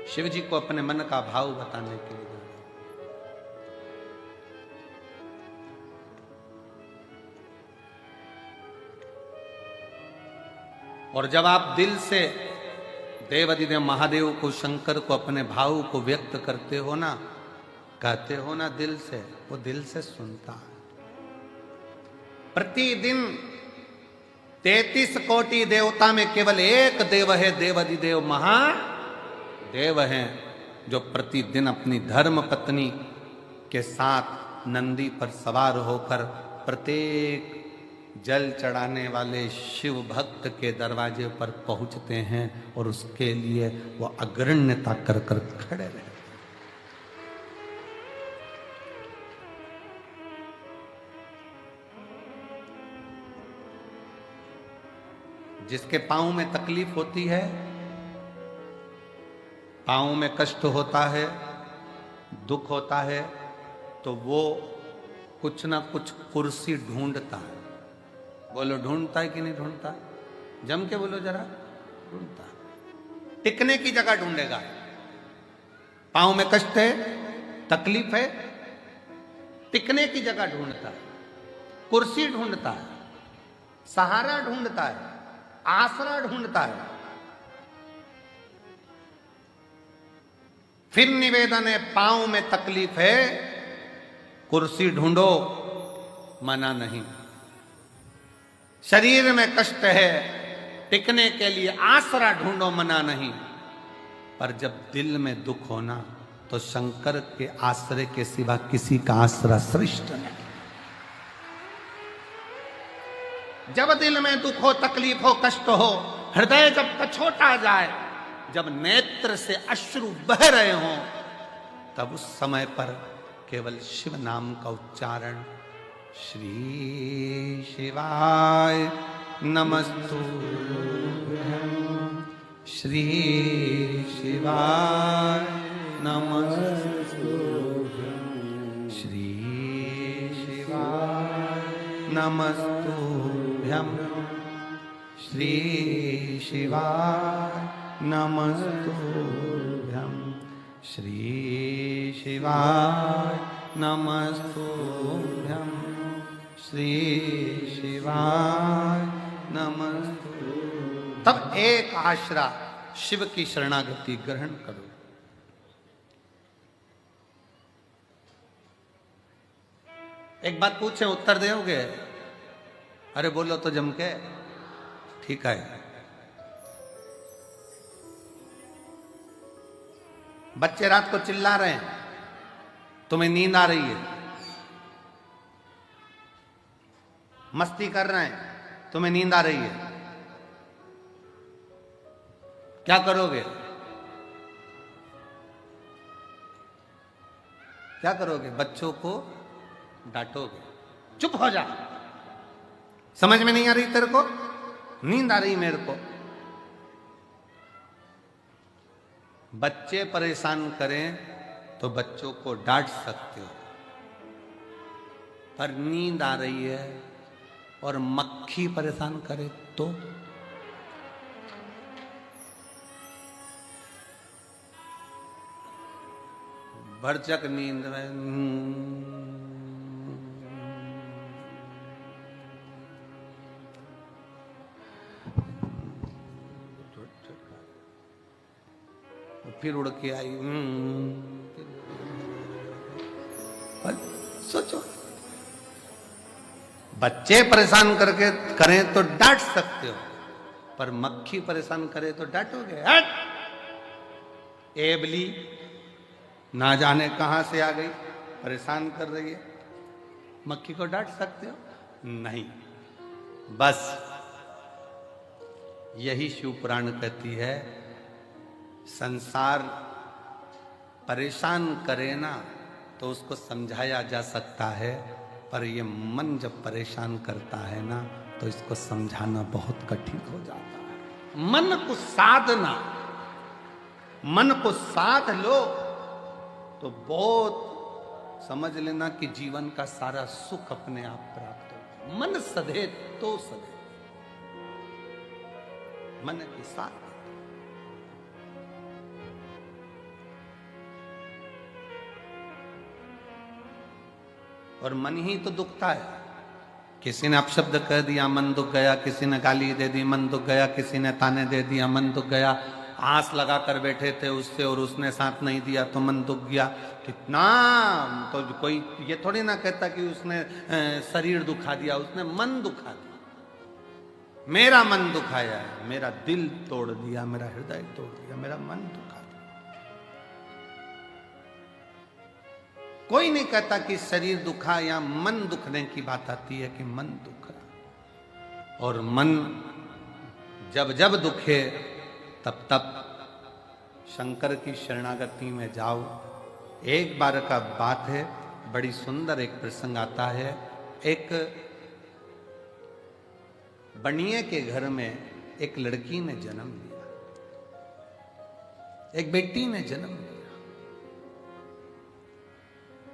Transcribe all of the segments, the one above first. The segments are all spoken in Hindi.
शिव जी को अपने मन का भाव बताने के लिए। और जब आप दिल से देवाधिदेव महादेव को, शंकर को, अपने भाव को व्यक्त करते हो ना, कहते हो ना दिल से, वो दिल से सुनता है। प्रतिदिन 33 कोटि देवता में केवल एक देव है, देवाधिदेव महादेव हैं, जो प्रतिदिन अपनी धर्म पत्नी के साथ नंदी पर सवार होकर प्रत्येक जल चढ़ाने वाले शिव भक्त के दरवाजे पर पहुंचते हैं और उसके लिए वो अग्रण्यता कर कर खड़े रहते हैं। जिसके पांव में तकलीफ होती है, पांव में कष्ट होता है, दुख होता है, तो वो कुछ ना कुछ कुर्सी ढूंढता है। बोलो ढूंढता है कि नहीं ढूंढता? जम के बोलो जरा, ढूंढता है। टिकने की जगह ढूंढेगा। पांव में कष्ट है, तकलीफ है, टिकने की जगह ढूंढता है, कुर्सी ढूंढता है, सहारा ढूंढता है, आसरा ढूंढता है। फिर निवेदन है, पांव में तकलीफ है, कुर्सी ढूंढो, मना नहीं। शरीर में कष्ट है, टिकने के लिए आसरा ढूंढो, मना नहीं। पर जब दिल में दुख होना, तो शंकर के आश्रय के सिवा किसी का आसरा श्रेष्ठ नहीं। जब दिल में दुख हो, तकलीफ हो, कष्ट हो, हृदय जब कछोटा जाए, जब नेत्र से अश्रु बह रहे हों, तब उस समय पर केवल शिव नाम का उच्चारण, श्री शिवाय नमस्तुभ्यं, श्री शिवाय नमस्तुभ्यं, श्री शिवाय नमस्तुभ्यं, श्री शिवाय नमस्तुभ्यं, श्री शिवाय नमस्तुभ्यं, श्री शिवाय नमस्तुभ्यं। तब एक आश्रा शिव की शरणागति ग्रहण करो। एक बात पूछे, उत्तर दोगे? अरे बोलो तो जम के। ठीक है। बच्चे रात को चिल्ला रहे हैं, तुम्हें नींद आ रही है, मस्ती कर रहे हैं, तुम्हें नींद आ रही है, क्या करोगे? क्या करोगे? बच्चों को डांटोगे, चुप हो जा, समझ में नहीं आ रही तेरे को, नींद आ रही मेरे को। बच्चे परेशान करें तो बच्चों को डांट सकते हो, पर नींद आ रही है और मक्खी परेशान करे तो? भरचक नींद में फिर उड़ के आई। सोचो, बच्चे परेशान करके करें तो डांट सकते हो, पर मक्खी परेशान करे तो डांटोगे? हट! एबली ना जाने कहां से आ गई, परेशान कर रही है, मक्खी को डांट सकते हो? नहीं। बस यही शिव पुराण कहती है, संसार परेशान करे ना तो उसको समझाया जा सकता है, पर ये मन जब परेशान करता है ना, तो इसको समझाना बहुत कठिन हो जाता है। मन को साधना, मन को साध लो तो बहुत समझ लेना कि जीवन का सारा सुख अपने आप प्राप्त हो। मन सधे तो सधे, मन के साथ और मन ही तो दुखता है। किसी ने अपशब्द कह दिया, मन दुख गया। किसी ने गाली दे दी, मन दुख गया। किसी ने ताने दे दिया, मन दुख गया। आस लगा कर बैठे थे उससे और उसने साथ नहीं दिया तो मन दुख गया। कितना तो कोई ये थोड़ी ना कहता कि उसने शरीर दुखा दिया, उसने मन दुखा दिया। मेरा मन दुखाया है, मेरा दिल तोड़ दिया, मेरा हृदय तोड़ दिया, मेरा मन दुखा दिया। कोई नहीं कहता कि शरीर दुखा या मन दुखने की बात आती है कि मन दुखा। और मन जब जब दुखे तब तब शंकर की शरणागति में जाओ। एक बार का बात है, बड़ी सुंदर एक प्रसंग आता है। एक बनिए के घर में एक लड़की ने जन्म लिया, एक बेटी ने जन्म लिया।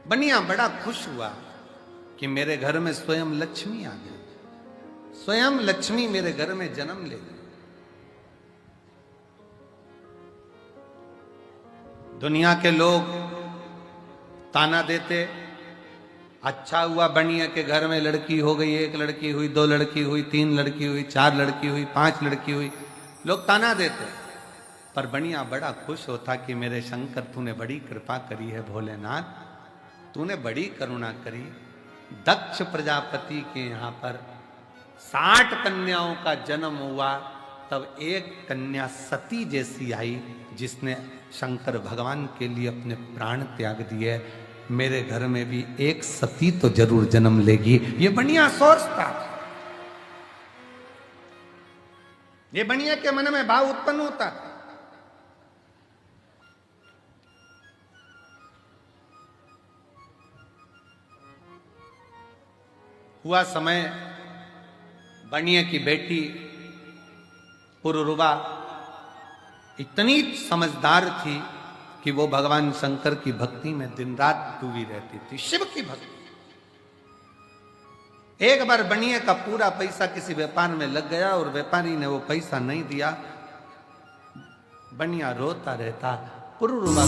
बनिया बड़ा खुश हुआ कि मेरे घर में स्वयं लक्ष्मी आ गई, स्वयं लक्ष्मी मेरे घर में जन्म ले गई। दुनिया के लोग ताना देते, अच्छा हुआ बनिया के घर में लड़की हो गई, एक लड़की हुई, दो लड़की हुई, तीन लड़की हुई, चार लड़की हुई, पांच लड़की हुई, लोग ताना देते। पर बनिया बड़ा खुश होता कि मेरे शंकर तूने बड़ी कृपा करी है, भोलेनाथ तूने बड़ी करुणा करी। दक्ष प्रजापति के यहाँ पर 60 कन्याओं का जन्म हुआ, तब एक कन्या सती जैसी आई जिसने शंकर भगवान के लिए अपने प्राण त्याग दिए। मेरे घर में भी एक सती तो जरूर जन्म लेगी। ये बनिया सोचता, ये बनिया के मन में भाव उत्पन्न होता। हुआ समय, बनिया की बेटी पुरुरुवा इतनी समझदार थी कि वो भगवान शंकर की भक्ति में दिन रात डूबी रहती थी, शिव की भक्ति। एक बार बनिए का पूरा पैसा किसी व्यापार में लग गया और व्यापारी ने वो पैसा नहीं दिया। बनिया रोता रहता, पुरुरुवा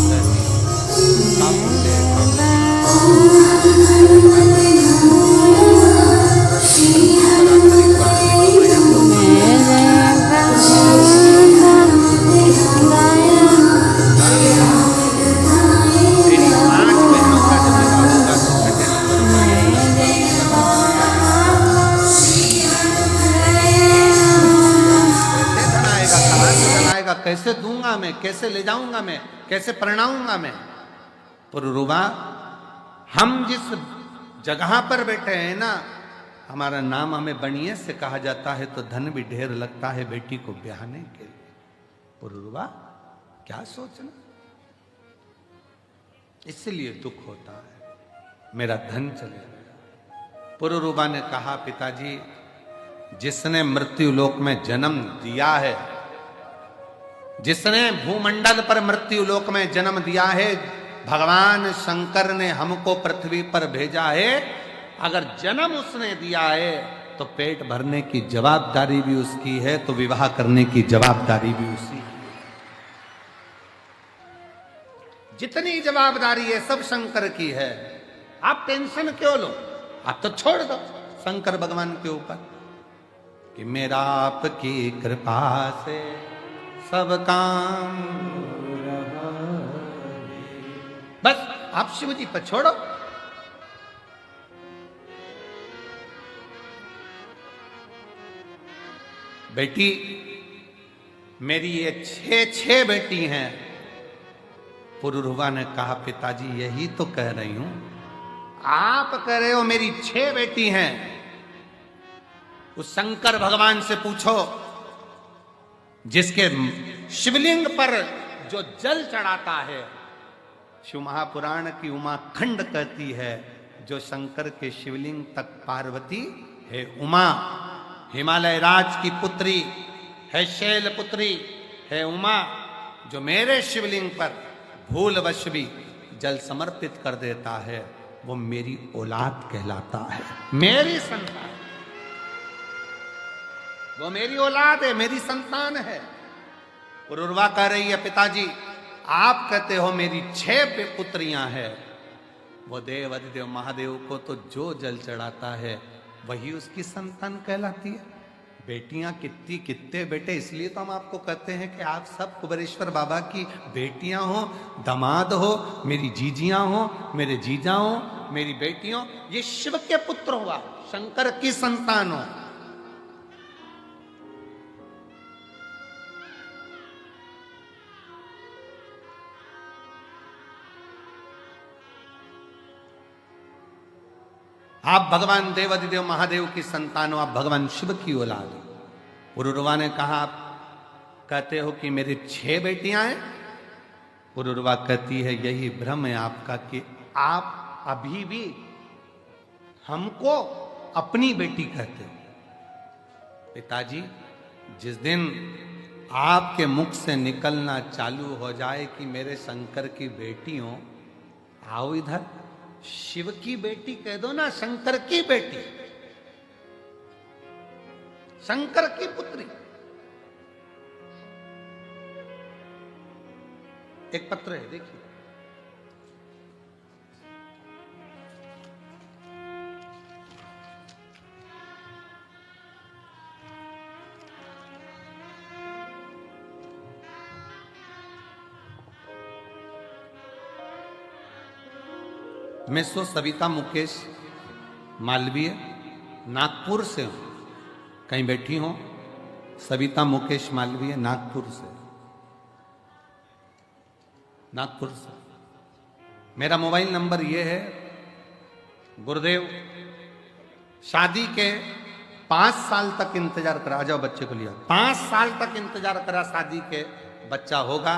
कैसे दूंगा मैं, कैसे ले जाऊंगा मैं, कैसे परणाऊंगा मैं। पुरुरुवा, हम जिस जगह पर बैठे हैं ना, हमारा नाम हमें बनिए से कहा जाता है तो धन भी ढेर लगता है बेटी को ब्याहने के लिए। पुरुरुवा क्या सोचना, इसलिए दुख होता है, मेरा धन चले गया। पुरुरुवा ने कहा, पिताजी जिसने मृत्यु लोक में जन्म दिया है, जिसने भूमंडल पर मृत्यु लोक में जन्म दिया है, भगवान शंकर ने हमको पृथ्वी पर भेजा है। अगर जन्म उसने दिया है तो पेट भरने की जवाबदारी भी उसकी है, तो विवाह करने की जवाबदारी भी उसी की। जितनी जवाबदारी है सब शंकर की है। आप टेंशन क्यों लो, आप तो छोड़ दो शंकर भगवान के ऊपर कि मेरा आपकी कृपा से सब काम, बस आप शिव जी पर छोड़ो। बेटी मेरी ये 6 बेटी हैं। पुरुरुवा ने कहा, पिताजी यही तो कह रही हूं, आप कह रहे हो मेरी 6 बेटी हैं। उस शंकर भगवान से पूछो जिसके शिवलिंग पर जो जल चढ़ाता है। शिव महापुराण की उमा खंड कहती है, जो शंकर के शिवलिंग तक पार्वती है उमा, हिमालय राज की पुत्री है, शैल पुत्री है उमा, जो मेरे शिवलिंग पर भूलवश भी जल समर्पित कर देता है वो मेरी औलाद कहलाता है, मेरी संतान, वो मेरी औलाद है, मेरी संतान है। पुरुरवा कह रही है, पिताजी आप कहते हो मेरी 6 पुत्रियां हैं, वो देव अधिदेव महादेव को तो जो जल चढ़ाता है वही उसकी संतान कहलाती है। बेटियां कितनी कितने बेटे, इसलिए तो हम आपको कहते हैं कि आप सब कुबेरेश्वर बाबा की बेटियां हो, दामाद हो, मेरी जीजियां हो, मेरे जीजा हो, मेरी बेटियों, ये शिव के पुत्र हुआ, शंकर की संतान हो। आप भगवान देवाधिदेव महादेव की संतान हो, आप भगवान शिव की औलाद हो। पुरुरवा ने कहा, आप कहते हो कि मेरी 6 बेटियां हैं। पुरुरवा कहती है यही भ्रम है आपका कि आप अभी भी हमको अपनी बेटी कहते हो। पिताजी, जिस दिन आपके मुख से निकलना चालू हो जाए कि मेरे शंकर की बेटी हो, आओ इधर, शिव की बेटी कह दो ना, शंकर की बेटी, शंकर की पुत्री। एक पत्र है, देखिए। मैं सो सविता मुकेश मालवीय नागपुर से हूं। कहीं बैठी हो? सविता मुकेश मालवीय नागपुर से, नागपुर से। मेरा मोबाइल नंबर ये है। गुरुदेव, शादी के 5 साल तक इंतजार करा, आ जाओ बच्चे को लिया, 5 साल तक इंतजार करा, शादी के बच्चा होगा।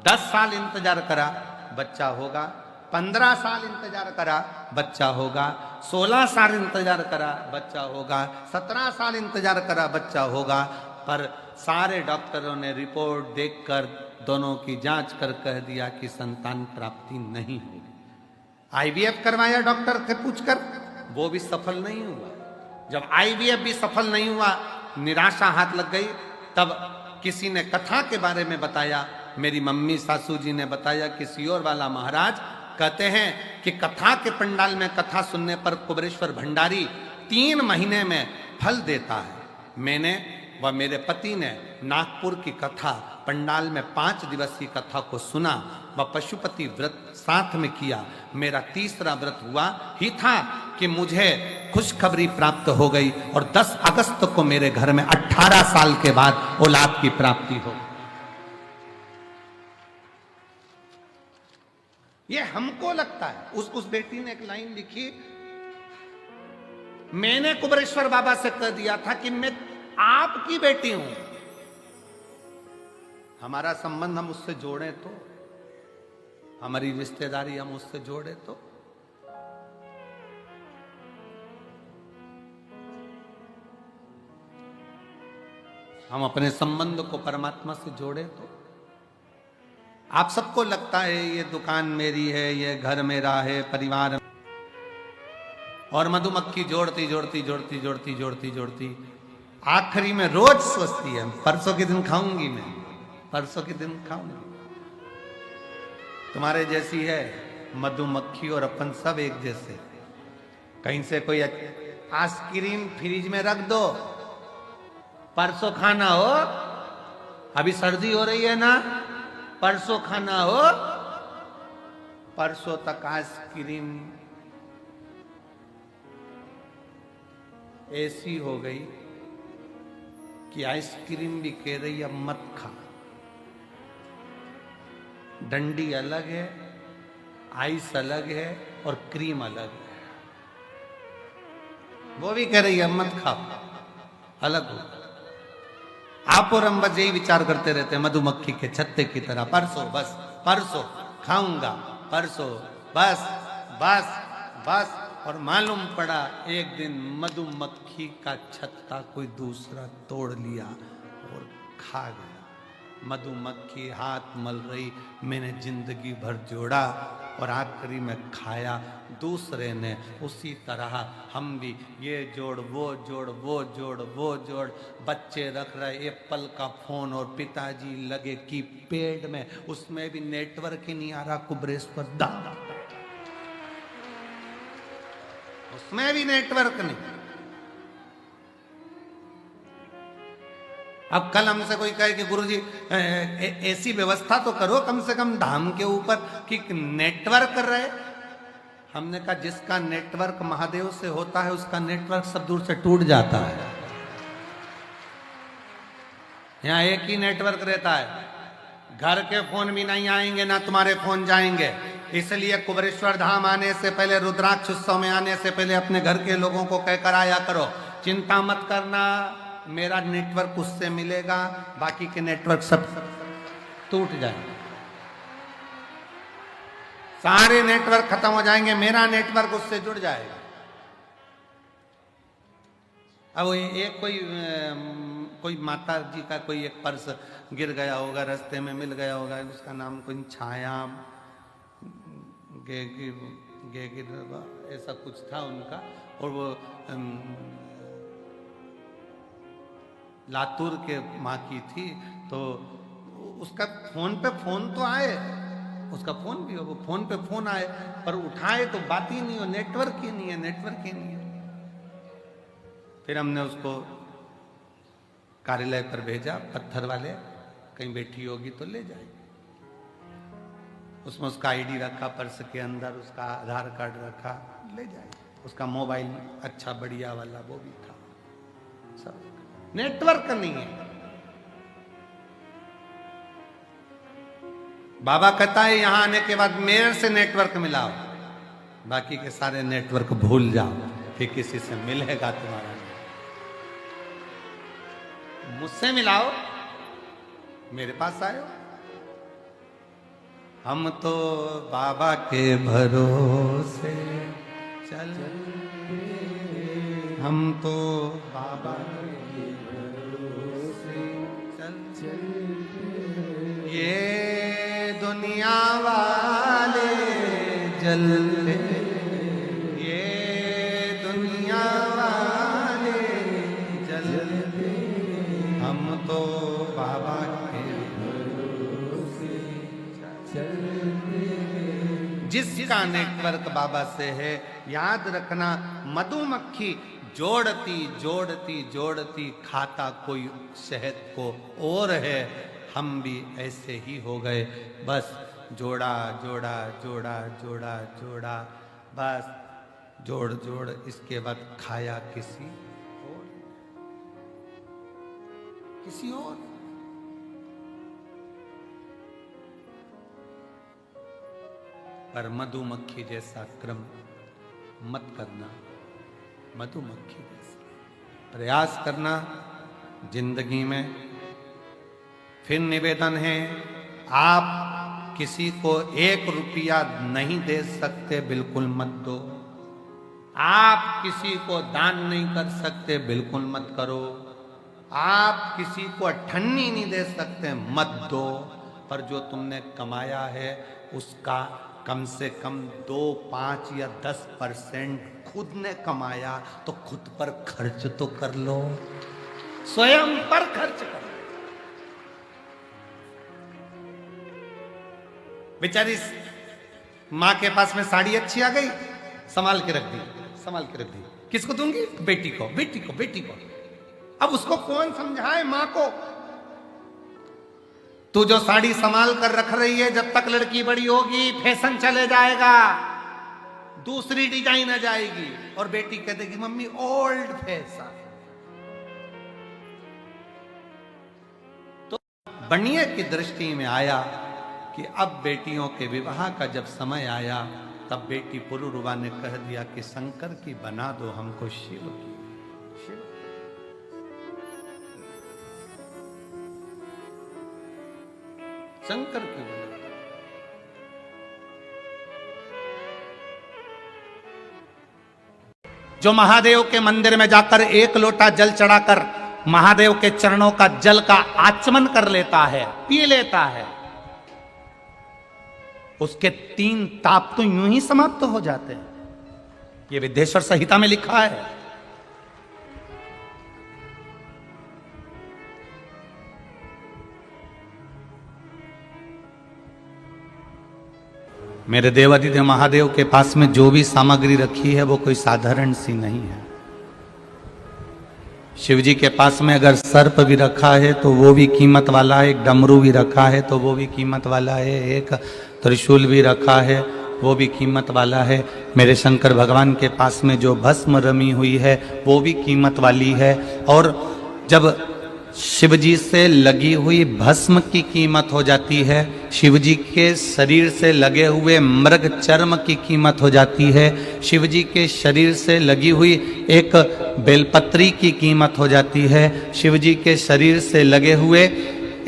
10 साल इंतजार करा, बच्चा होगा। 15 साल इंतजार करा, बच्चा होगा। 16 साल इंतजार करा, बच्चा होगा। 17 साल इंतजार करा, बच्चा होगा। पर सारे डॉक्टरों ने रिपोर्ट देखकर दोनों की जांच कर कह दिया कि संतान प्राप्ति नहीं होगी। आईवीएफ करवाया डॉक्टर से पूछकर, वो भी सफल नहीं हुआ। जब आईवीएफ भी सफल नहीं हुआ, निराशा हाथ लग गई। तब किसी ने कथा के बारे में बताया, मेरी मम्मी सासू जी ने बताया कि सियोर वाला महाराज कहते हैं कि कथा के पंडाल में कथा सुनने पर कुबेरेश्वर भंडारी 3 महीने में फल देता है। मैंने व मेरे पति ने नागपुर की कथा पंडाल में 5 दिवसीय कथा को सुना व पशुपति व्रत साथ में किया। मेरा तीसरा व्रत हुआ ही था कि मुझे खुशखबरी प्राप्त हो गई और 10 अगस्त को मेरे घर में 18 साल के बाद औलाद की प्राप्ति हो। ये हमको लगता है। उस बेटी ने एक लाइन लिखी, मैंने कुबेरेश्वर बाबा से कह दिया था कि मैं आपकी बेटी हूं। हमारा संबंध हम उससे जोड़े तो, हमारी रिश्तेदारी हम उससे जोड़े तो। हम अपने संबंध को परमात्मा से जोड़े तो। आप सबको लगता है ये दुकान मेरी है, ये घर मेरा है, परिवार, और मधुमक्खी जोड़ती जोड़ती जोड़ती जोड़ती जोड़ती जोड़ती आखिरी में रोज सोचती है परसों के दिन खाऊंगी, मैं परसों के दिन खाऊंगी। तुम्हारे जैसी है मधुमक्खी और अपन सब एक जैसे। कहीं से कोई आइसक्रीम फ्रिज में रख दो, परसों खाना हो, अभी सर्दी हो रही है ना, परसों खाना हो, परसों तक आइसक्रीम ऐसी हो गई कि आइसक्रीम भी कह रही अब मत खा। डंडी अलग है, आइस अलग है और क्रीम अलग है। वो भी कह रही है मत खाओ, अलग हो। आप और हम बस यही विचार करते रहते हैं मधुमक्खी के छत्ते की तरह, परसों बस, परसों खाऊंगा, परसों बस बस बस। और मालूम पड़ा एक दिन मधुमक्खी का छत्ता कोई दूसरा तोड़ लिया और खा गया। मधुमक्खी हाथ मल रही, मैंने जिंदगी भर जोड़ा और आखिरी में खाया दूसरे ने। उसी तरह हम भी ये जोड़ वो जोड़, वो जोड़ वो जोड़, बच्चे रख रहे एप्पल का फोन और पिताजी लगे की पेड़ में, उसमें भी नेटवर्क ही नहीं आ रहा। कुबेरेश्वर दादा उसमें भी नेटवर्क नहीं। अब कल हमसे कोई कहे कि गुरुजी ऐसी व्यवस्था तो करो कम से कम धाम के ऊपर कि नेटवर्क रहे। हमने कहा जिसका नेटवर्क महादेव से होता है उसका नेटवर्क सब दूर से टूट जाता है। यहां एक ही नेटवर्क रहता है, घर के फोन भी नहीं आएंगे ना तुम्हारे फोन जाएंगे। इसलिए कुबेरेश्वर धाम आने से पहले, रुद्राक्ष उत्सव में आने से पहले अपने घर के लोगों को कहकर आया करो, चिंता मत करना, मेरा नेटवर्क उससे मिलेगा, बाकी के नेटवर्क सब टूट जाएंगे, सारे नेटवर्क खत्म हो जाएंगे, मेरा नेटवर्क उससे जुड़ जाएगा। अब एक कोई माता जी का कोई एक पर्स गिर गया होगा, रास्ते में मिल गया होगा, उसका नाम कोई छाया ऐसा कुछ था उनका, और वो लातूर के माँ की थी, तो उसका फोन पे फोन तो आए, उसका फोन भी हो, वो फोन पे फोन आए पर उठाए तो बात ही नहीं हो, नेटवर्क ही नहीं है, नेटवर्क ही नहीं है। फिर हमने उसको कार्यालय पर भेजा, पत्थर वाले कहीं बैठी होगी तो ले जाएगी। उसमें उसका आईडी रखा, पर्स के अंदर उसका आधार कार्ड रखा, ले जाएगी। उसका मोबाइल अच्छा बढ़िया वाला वो भी था, सब नेटवर्क नहीं है। बाबा कहता है यहां आने के बाद मेरे से नेटवर्क मिलाओ, बाकी के सारे नेटवर्क भूल जाओ, फिर किसी से मिलेगा तुम्हारा। मुझसे मिलाओ, मेरे पास आयो। हम तो बाबा के भरोसे चल, हम तो बाबा के भरोसे चल, ये दुनिया वाले जलते, ये दुनिया वाले जलते, हम तो बाबा के भरोसे चलते। जिसका नेटवर्क बाबा से है, याद रखना, मधुमक्खी जोड़ती जोड़ती जोड़ती खाता कोई शहद को और है, हम भी ऐसे ही हो गए, बस जोड़ा जोड़ा जोड़ा जोड़ा जोड़ा, बस जोड़ जोड़, इसके बाद खाया किसी और। पर मधुमक्खी जैसा क्रम मत करना, मधुमक्खी जैसा प्रयास करना जिंदगी में। फिर निवेदन है, आप किसी को 1 रुपया नहीं दे सकते, बिल्कुल मत दो। आप किसी को दान नहीं कर सकते, बिल्कुल मत करो। आप किसी को अठन्नी नहीं दे सकते, मत दो। पर जो तुमने कमाया है उसका कम से कम 2, 5 या 10% खुद ने कमाया तो खुद पर खर्च तो कर लो, स्वयं पर खर्च कर लो। बेचारी मां के पास में साड़ी अच्छी आ गई, संभाल के रख दी, संभाल के रख दी। किसको दूंगी? बेटी को, बेटी को, बेटी को। अब उसको कौन समझाए मां को? तू जो साड़ी संभाल कर रख रही है, जब तक लड़की बड़ी होगी फैशन चले जाएगा, दूसरी डिजाइन आ जाएगी, और बेटी कह देगी मम्मी ओल्ड फैशन। तो बनिए की दृष्टि में आया कि अब बेटियों के विवाह का जब समय आया, तब बेटी पुरुरवा ने कह दिया कि शंकर की बना दो हमको शिव की। शिव शंकर की बना दो। जो महादेव के मंदिर में जाकर 1 लोटा जल चढ़ाकर महादेव के चरणों का जल का आचमन कर लेता है, पी लेता है, उसके 3 ताप तो यूं ही समाप्त हो जाते हैं। यह विद्येश्वर संहिता में लिखा है। मेरे देवादिदेव महादेव के पास में जो भी सामग्री रखी है वो कोई साधारण सी नहीं है। शिव जी के पास में अगर सर्प भी रखा है तो वो भी कीमत वाला है, एक डमरू भी रखा है तो वो भी कीमत वाला है, एक त्रिशूल भी रखा है वो भी कीमत वाला है। मेरे शंकर भगवान के पास में जो भस्म रमी हुई है वो भी कीमत वाली है। और जब शिव जी से लगी हुई भस्म की कीमत हो जाती है, शिव जी के शरीर से लगे हुए मृग चर्म की कीमत हो जाती है, शिव जी के शरीर से लगी हुई एक बेलपत्री की कीमत हो जाती है, शिव जी के शरीर से लगे हुए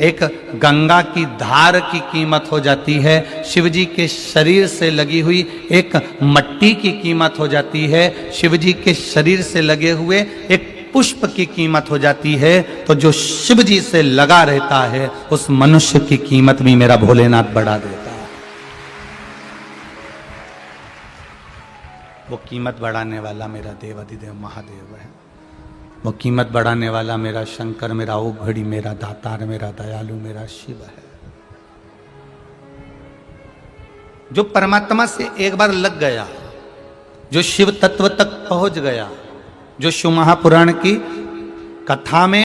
एक गंगा की धार की कीमत हो जाती है, शिव जी के शरीर से लगी हुई एक मट्टी की कीमत हो जाती है, शिव जी के शरीर से लगे हुए एक पुष्प की कीमत हो जाती है। तो जो शिव जी से लगा रहता है उस मनुष्य की कीमत भी मेरा भोलेनाथ बढ़ा देता है। वो कीमत बढ़ाने वाला मेरा देवाधिदेव महादेव है, वो कीमत बढ़ाने वाला मेरा शंकर, मेरा ओघड़ी, मेरा दातार, मेरा दयालु, मेरा शिव है। जो परमात्मा से एक बार लग गया, जो शिव तत्व तक पहुंच गया, जो शिव महापुराण की कथा में